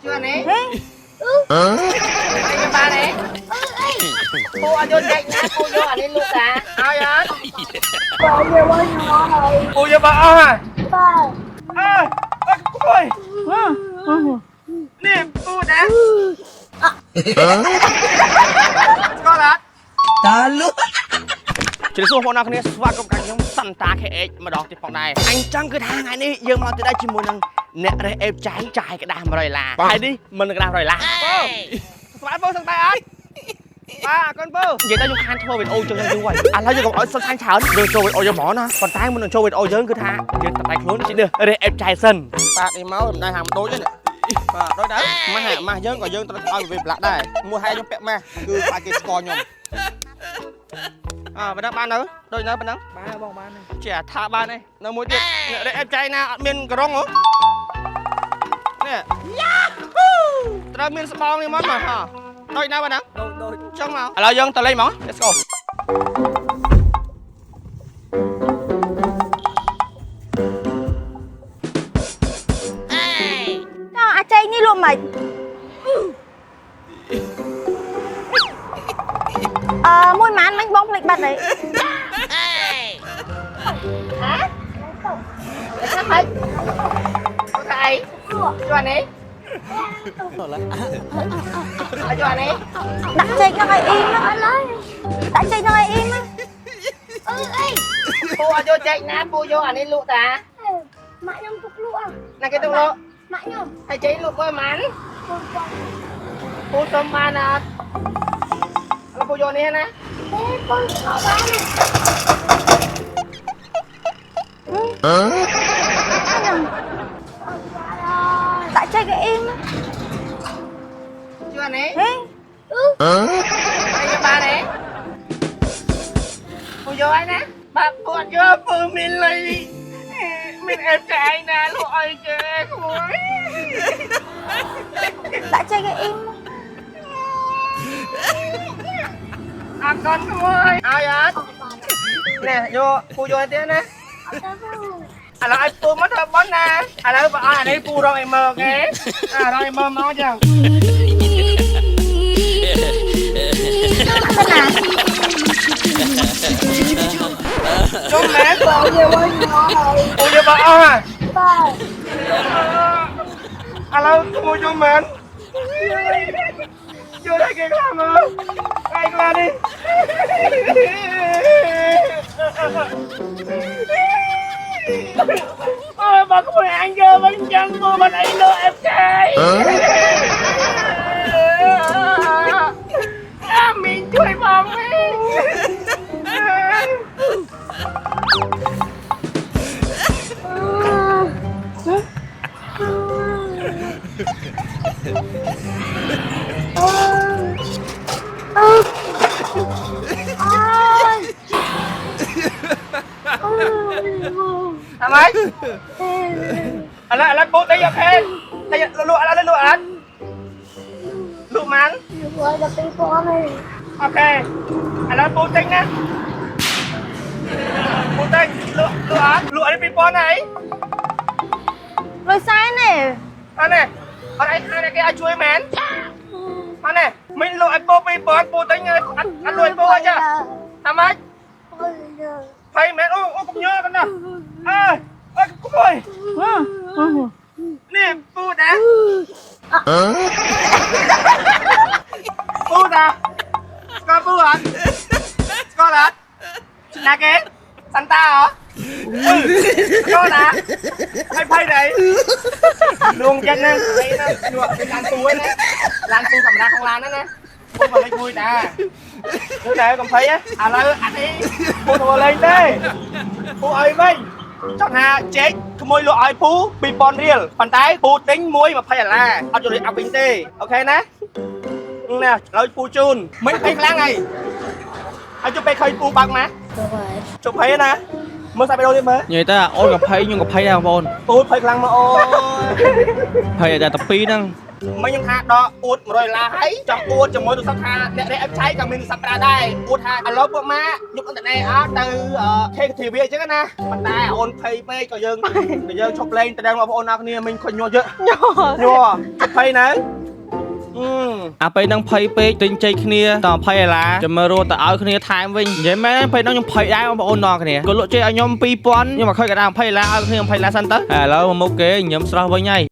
chưa này anh ba này cô ở vô chạy nha cô vô ở đây luôn à ai á cô vô bà à ôi nè cô đã có là ta luôn ជម្រាបសួរបងប្អូនអ្នកគ្នាស្វាគមន៍ខ្ញុំសន្តា KH ម្ដងទៀតផងដែរអញចង់គឺថាថ្ងៃនេះយើងមកទៅដែរជាមួយនឹងអ្នករេអេបចាយចាយក្តាស់100ដុល្លារហើយនេះមិនក្តាស់100ដុល្លារស្វាគមន៍សង្តែអើយបាទកូនពូនិយាយទៅខ្ញុំខានធ្វើវីដេអូចឹងយូរហើយឥឡូវយើងកុំឲ្យសិនសាញ់ច្រើនយើងចូលវីដេអូយើងហ្មងណាប៉ុន្តែមុននឹងចូលវីដេអូយើងគឺថាយើងតតែខ្លួនជិះនេះរេអេបចាយសិនបាទនេះមកមិនដែរហាមដូចទេបាទដូចដែរម៉ាស់យើងក៏យើងត្រូវឲ្យវាប្រឡាក់ដែរមួយហើយខ្ញុំពាក់ម៉ាស់គឺបាច់គេស្គាល់ខ្ញុំប៉ុណ្ណឹងបានទៅដូចនៅប៉ុណ្ណឹងបានបងបានជាថាបានទេនៅមួយទៀតអ្នកអេបចាយណាអត់មានក្រុងហ៎នេះយ៉ាហូត្រូវមានស្បោងនេះមកហ៎ដូចនៅប៉ុណ្ណឹងដូចចង់មកឥឡូវយើងទៅលេងហ្មង let's go អាចចេញនេះលក់មិនមួយម៉ានមិញបងភ្លេចបាត់ហើយហ៎sao vậy có thầy cho anh ấy cho anh ấy đặt chơi nó hay im á đặt chơi nó hay im á cô vô chạy nè cô vô anh ấy lụa ta mãi nhom tục lụa là cái tục lụa mãi nhom thầy chế lụa coi mán cô tôm man à cô vô nè nè con có bán tại chơi cái im á chưa anh ấy anh ba này cô vô anh nè bà cô chưa phụ mình lấy mình em trai nè lụi kìa cô tại chơi cái im à con cô ơi ai vậy nè vô cô vô tiếng nè à là ai tôi mất hơi bón nè à là ai đây cô rồi mờ cái à rồi mờ máu chẳng cho mẹ cô vô ơi cô vô bà à à là cô cho mẹ vô đây kìa làm ơi anh qua đi ôi bà có anh chưa bánh trắng cô mà anh lừa em trai mìnhជួយបងทำไมอะไรปูตีokตีlụaอะไรlụa anh lụa mắn rồi là cái con này okอะไรปูtinh nhaปูtinh lụa anh lụa đi ping này rồi sai này anh này anh này cái anh chui mén anh này mình lụa anhปูtinh anh lụaปูchưaทำไมthầy mẹ ô cũng nhớ con nào ơi cũng ơi nèปูđãปูđã conปูhả con hả là cái Santa hả con hả hay phay này luôn chân nè đây nè nhuộm cái làn tu ấy nè làn tu cầm ra không làn đó nè cô còn lấy vui nè đứa này còn thấy á à là anh đi cô thua lên đây cô ơi mấy chọn hà chết môi lụa ai phú bị bòn riêng phần tái phú tính muối mà phải làเอาจุดเอาbình tê ok nè nè rồi phú chun mấy cái láng này anh chụpไปเคยปูบังไหมchụp thấy nè mới saoไปđâu đi mới និយាយទៅអូនក៏ភ័យខ្ញុំក៏ភ័យដែរបងប្អូន tôi phải lăng mà ôi ភ័យតែតែពីរហ្នឹង មិនខ្ញុំថាដកអួត100ឡាហើយចង់អួតជាមួយទូរស័ព្ទថាអ្នកដែលអេបឆៃក៏មានទូរស័ព្ទប្រើដែរអួតថាឥឡូវពួកម៉ាយកអ៊ីនធឺណិតអត់ទៅ KTV អញ្ចឹងណាប៉ុន្តែអូនភ័យពេកក៏យើងឈប់លេងទៅដល់បងប្អូនអរគ្នាមិញខុញញ័រយកញ័រភ័យនៅអាពេលហ្នឹងភ័យពេកទិញចេកគ្នាត20ដុល្លារចាំមើលរត់ទៅឲ្យគ្នាថែមវិញនិយាយមែនពេលហ្នឹងខ្ញុំភ័យដែរបងប្អូនអរគ្នាគាត់លក់ចេកឲ្យខ្ញុំ2000ខ្ញុំមកខុយកណ្ដាល20ដុល្លារឲ្យគ្នា20ដុល្លារសិនទៅឥឡូវមកមុខគេញ៉ាំស្រស់វិញហើយ